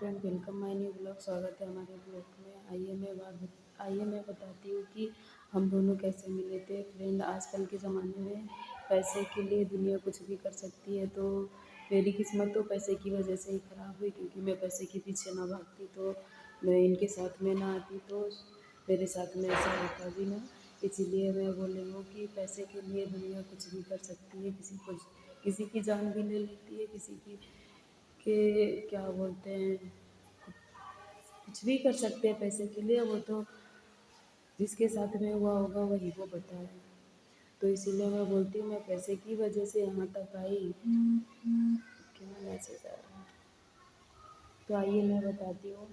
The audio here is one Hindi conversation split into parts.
Friend, welcome my new blog. स्वागत है हमारे ब्लॉग में। आइए मैं बताती हूँ कि हम दोनों कैसे मिले थे। फ्रेंड, आजकल के ज़माने में पैसे के लिए दुनिया कुछ भी कर सकती है। तो मेरी किस्मत तो पैसे की वजह से ही ख़राब हुई, क्योंकि मैं पैसे के पीछे ना भागती तो मैं इनके साथ में ना आती, तो मेरे साथ में ऐसा होता भी ना। इसीलिए मैं बोल रही हूँ कि पैसे के लिए दुनिया कुछ भी कर सकती है। किसी की जान भी ले लेती है, किसी की के क्या बोलते हैं, कुछ भी कर सकते हैं पैसे के लिए। वो तो जिसके साथ में हुआ होगा वही वो बताए। तो इसीलिए मैं बोलती हूँ, मैं पैसे की वजह से यहाँ तक आई। क्या मैसेज आ रहा है? तो आइए मैं बताती हूँ।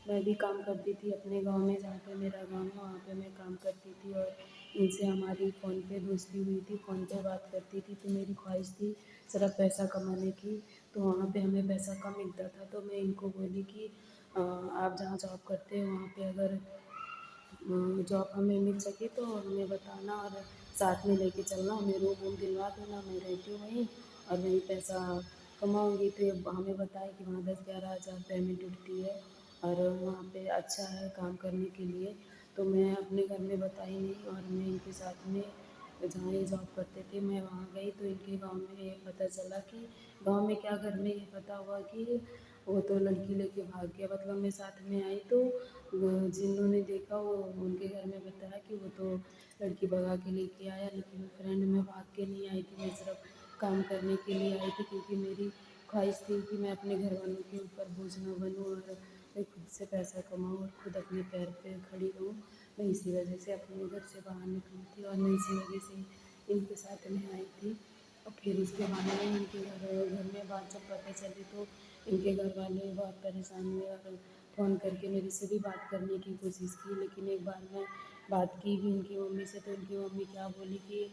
मैं भी काम करती थी अपने गांव में, जहाँ पे मेरा गांव है वहाँ पे मैं काम करती थी, और इनसे हमारी फ़ोन पे दोस्ती हुई थी, फ़ोन पे बात करती थी। तो मेरी ख्वाहिश थी सिर्फ पैसा कमाने की। तो वहाँ पे हमें पैसा कम मिलता था, तो मैं इनको बोली कि आप जहाँ जॉब करते हो वहाँ पे अगर जॉब हमें मिल सके तो हमें बताना, और साथ में लेके चलना, हमें रूम वूम दिलवा देना। मैं रहती हूँ वहीं और वहीं पैसा कमाऊँगी। तो ये हमें बताए कि वहाँ 10-11 हज़ार पेमेंट उठती है, और वहाँ पे अच्छा है काम करने के लिए। तो मैं अपने घर में बताई नहीं, और मैं इनके साथ में जहाँ ये जॉब करते थे मैं वहाँ गई। तो इनके गांव में ये पता चला कि गांव में क्या, घर में ये पता हुआ कि वो तो लड़की लेके भाग गया। मतलब मैं साथ में आई तो जिन्होंने देखा वो उनके घर में बताया कि वो तो लड़की भगा के लेके आया। लेकिन फ्रेंड, मैं भाग के नहीं आई थी, मैं सिर्फ काम करने के लिए आई थी, क्योंकि मेरी ख्वाहिश थी कि मैं अपने घर वालों के ऊपर बोझ ना बनूँ, और मैं खुद से पैसा कमाऊँ और खुद अपने पैर पे खड़ी रहूँ। मैं इसी वजह से अपने घर से बाहर निकली थी, और मैं इसी वजह से इनके साथ में आई थी। और फिर उसके बाद में इनके घर में बात जब पता चली तो इनके घर वाले बहुत परेशान हुए, और फ़ोन करके मेरे से भी बात करने की कोशिश की। लेकिन एक बार मैं बात की भी इनकी मम्मी से, तो इनकी मम्मी क्या बोली कि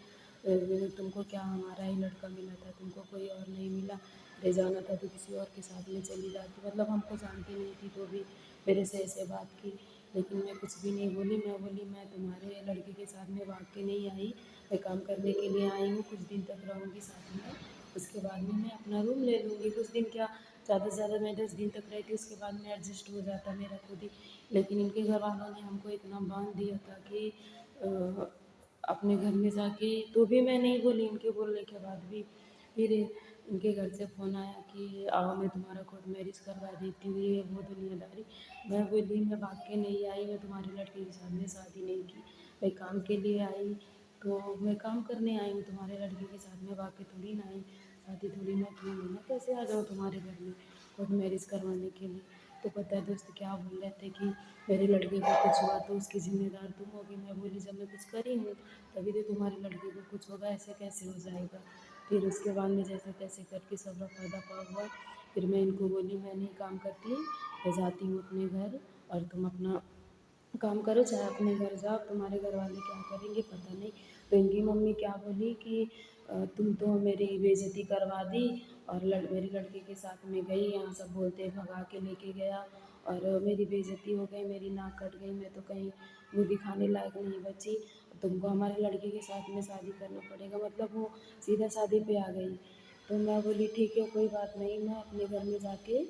तुमको क्या, हमारा ही लड़का मिला था, तुमको कोई और नहीं मिला? ले जाना था तो किसी और के साथ में चली जाती। मतलब हमको जानती नहीं थी, तो भी मेरे से ऐसे बात की। लेकिन मैं कुछ भी नहीं बोली। मैं बोली मैं तुम्हारे लड़के के साथ में भाग के नहीं आई, मैं काम करने के लिए आई हूँ, कुछ दिन तक रहूँगी साथ में, उसके बाद में मैं अपना रूम ले लूँगी। कुछ दिन क्या, ज़्यादा से ज़्यादा मैं 10 दिन तक रहती, उसके बाद में एडजस्ट हो जाता मेरा खुद ही। लेकिन इनके घर वालों ने हमको इतना बांध दिया था कि अ, अपने घर में जाके, तो भी मैं नहीं बोली। इनके बोलने के बाद भी फिर इनके घर से फ़ोन आया कि आओ मैं तुम्हारा कोर्ट मैरिज करवा देती हूँ, ये वो दुनियादारी। मैं बोली मैं भाग के नहीं आई, मैं तुम्हारे लड़के के साथ में शादी नहीं की, मैं काम के लिए आई। तो मैं काम करने आई हूँ, तुम्हारे लड़के के साथ में भाग के थोड़ी ना आई, शादी थोड़ी ना की हूँ। मैं कैसे आ जाऊँ तुम्हारे घर में कोर्ट मैरिज करवाने के लिए? तो पता है दोस्त क्या बोल रहे थे कि मेरे लड़के को कुछ हुआ तो उसकी ज़िम्मेदार तुम होगी। मैं बोली जब मैं कुछ करी हूँ तभी तो तुम्हारे लड़के को कुछ होगा, ऐसे कैसे हो जाएगा? फिर उसके बाद में जैसे तैसे करके सब रफा दफा हुआ। फिर मैं इनको बोली मैं नहीं काम करती, मैं जाती हूँ अपने घर, और तुम अपना काम करो, चाहे अपने घर जाओ, तुम्हारे घर वाले क्या करेंगे पता नहीं। तो इनकी मम्मी क्या बोली कि तुम तो मेरी बेइज्जती करवा दी, और मेरे लड़के के साथ में गई, यहाँ सब बोलते भगा के लेके गया, और मेरी बेइज्जती हो गई, मेरी नाक कट गई, मैं तो कहीं मुँह दिखाने लायक नहीं बची। तुमको हमारे लड़के के साथ में शादी करना पड़ेगा। मतलब वो सीधा शादी पे आ गई। तो मैं बोली ठीक है, कोई बात नहीं, मैं अपने घर में जाके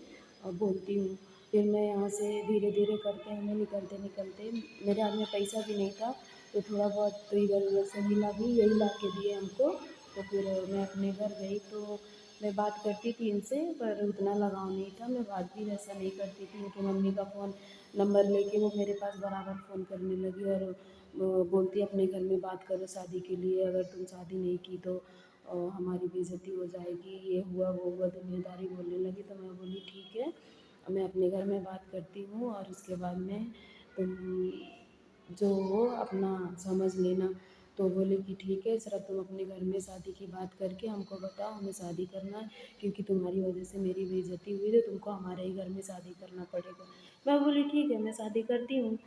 बोलती हूँ। फिर मैं यहाँ से धीरे धीरे करते हमें निकलते निकलते, मेरे हाथ में पैसा भी नहीं था, तो थोड़ा बहुत तो इधर उधर से मिला भी, यही ला के दिए हमको। तो फिर मैं अपने घर गई तो मैं बात करती थी इनसे, पर उतना लगाव नहीं था, मैं बात भी वैसा नहीं करती थी। इनकी मम्मी का फ़ोन नंबर लेके वो मेरे पास बराबर फ़ोन करने लगी, और बोलती अपने घर में बात करो शादी के लिए, अगर तुम शादी नहीं की तो हमारी बेइज्जती हो जाएगी, ये हुआ वो हुआ दुनियादारी बोलने लगी। तो मैं बोली ठीक है, मैं अपने घर में बात करती हूँ, और उसके बाद में तुम जो हो अपना समझ लेना। तो बोले कि ठीक है, सिर्फ तुम अपने घर में शादी की बात करके हमको बताओ, हमें शादी करना है, क्योंकि तुम्हारी वजह से मेरी बेइज्जती हुई, तो तुमको हमारे ही घर में शादी करना पड़ेगा। मैं बोली ठीक है, मैं शादी करती हूँ,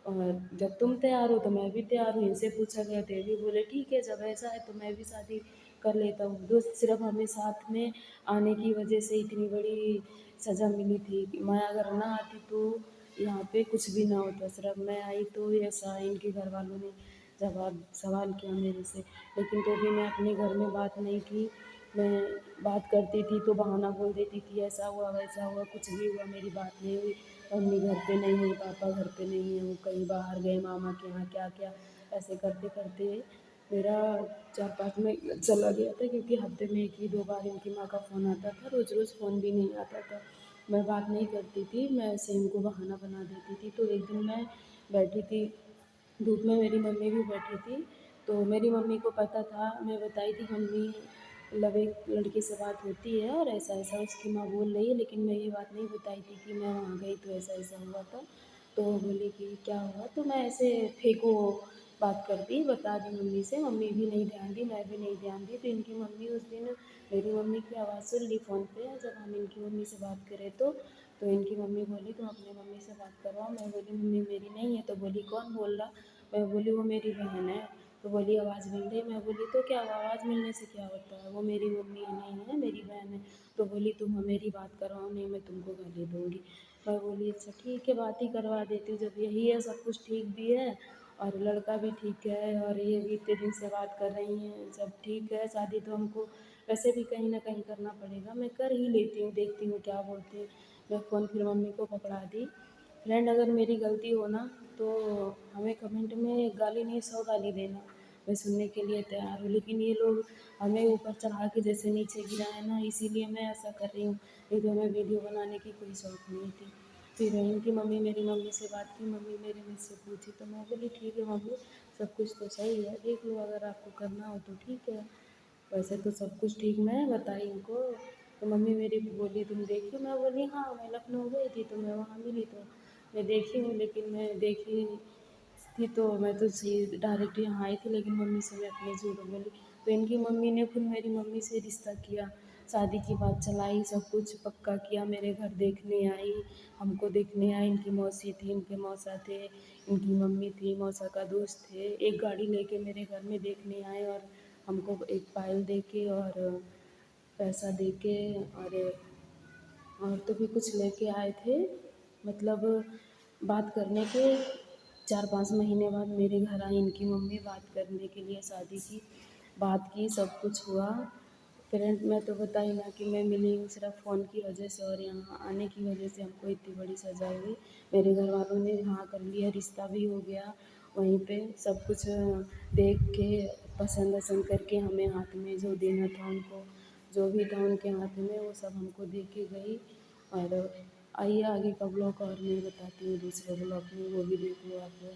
और जब तुम तैयार हो तो मैं भी तैयार हूँ। इनसे पूछा गया तो ये भी बोले ठीक है, जब ऐसा है तो मैं भी शादी कर लेता हूँ। दोस्त, सिर्फ हमें साथ में आने की वजह से इतनी बड़ी सज़ा मिली थी। मैं अगर ना आती तो यहाँ पे कुछ भी ना होता। सिर्फ मैं आई तो ऐसा इनके घर वालों ने जवाब सवाल किया मेरे से। लेकिन तो भी मैं अपने घर में बात नहीं की, मैं बात करती थी तो बहाना बोल देती थी, ऐसा हुआ वैसा हुआ, कुछ भी हुआ मेरी बात नहीं हुई। मम्मी घर पे नहीं है, पापा घर पे नहीं है, वो कहीं बाहर गए मामा के यहाँ, क्या क्या ऐसे करते करते मेरा 4-5 महीना चला गया था, क्योंकि हफ्ते में 1 ही 2 बार इनकी माँ का फ़ोन आता था, रोज़ रोज़ फ़ोन भी नहीं आता था। मैं बात नहीं करती थी, मैं ऐसे इनको बहाना बना देती थी। तो एक दिन मैं बैठी थी धूप में, मेरी मम्मी भी बैठी थी, तो मेरी मम्मी को पता था, मैं बताई थी मम्मी मतलब एक लड़के से बात होती है और ऐसा ऐसा उसकी माँ बोल रही है, लेकिन मैं ये बात नहीं बताई थी कि मैं वहाँ गई तो ऐसा ऐसा हुआ था। तो वो बोली कि क्या हुआ, तो मैं ऐसे फेंको बात कर दी, बता दी मम्मी से, मम्मी भी नहीं ध्यान दी, मैं भी नहीं ध्यान दी। तो इनकी मम्मी उस दिन मेरी मम्मी की आवाज़ सुन ली फ़ोन पे, जब हम इनकी मम्मी से बात करें तो इनकी मम्मी बोली तुम अपने मम्मी से बात करवाओ। मैं बोली मम्मी मेरी नहीं है, तो बोली कौन बोल रहा। मैं बोली वो मेरी बहन है। तो बोली आवाज़ मिल रही। मैं बोली तो क्या हुआ, आवाज़ मिलने से क्या होता है, वो मेरी मम्मी नहीं है, मेरी बहन है। तो बोली तुम मेरी बात करवाओ, नहीं मैं तुमको गाली दूँगी। मैं बोली अच्छा ठीक है, बात ही करवा देती हूँ, जब यही है सब कुछ ठीक भी है और लड़का भी ठीक है और ये भी इतने दिन से बात कर रही हैं, सब ठीक है, शादी तो हमको वैसे भी कहीं ना कहीं करना पड़ेगा, मैं कर ही लेती हूँ, देखती हूँ क्या बोलते हैं। मैं फ़ोन फिर मम्मी को पकड़ा दी। फ्रेंड अगर मेरी गलती हो ना तो हमें कमेंट में गाली नहीं 100 गाली देना, मैं सुनने के लिए तैयार हूँ। लेकिन ये लोग हमें ऊपर चढ़ा के जैसे नीचे गिराए ना, इसीलिए मैं ऐसा कर रही हूँ, नहीं तो हमें वीडियो बनाने की कोई शौक नहीं थी। फिर इनकी मम्मी मेरी मम्मी से बात की, मम्मी मेरे मुझसे पूछी, तो मैं बोली ठीक है मम्मी, सब कुछ तो सही है, देख लो अगर आपको करना हो तो ठीक है, वैसे तो सब कुछ ठीक। मैं बताई उनको, तो मम्मी मेरी बोली तुम देखी। मैं बोली हाँ मैं लखनऊ गई थी तो मैं वहाँ मिली, तो मैं देखी हूँ, लेकिन मैं देखी थी तो मैं तो सही डायरेक्ट यहाँ आई थी, लेकिन मम्मी से मैं अपने झूठ बोली। तो इनकी मम्मी ने फिर मेरी मम्मी से रिश्ता किया, शादी की बात चलाई, सब कुछ पक्का किया, मेरे घर देखने आई, हमको देखने आई। इनकी मौसी थी, इनके मौसा थे, इनकी मम्मी थी, मौसा का दोस्त थे, एक गाड़ी लेके मेरे घर में देखने आए और हमको एक पायल दे के और पैसा दे के और तो भी कुछ लेके आए थे। मतलब बात करने के 4-5 महीने बाद मेरे घर आई इनकी मम्मी बात करने के लिए, शादी की बात की, सब कुछ हुआ। फ्रेंड मैं तो बताई ना कि मैं मिली हूँ सिर्फ फ़ोन की वजह से, और यहाँ आने की वजह से हमको इतनी बड़ी सज़ा हुई। मेरे घर वालों ने हाँ कर लिया, रिश्ता भी हो गया वहीं पे, सब कुछ देख के पसंद वसंद करके हमें हाथ में जो देना था उनको, जो भी था उनके हाथ में वो सब हमको दे के गई। और आइए आगे का ब्लॉग और मैं बताती हूँ दूसरे ब्लॉग में, वो भी देख लो आप लोग।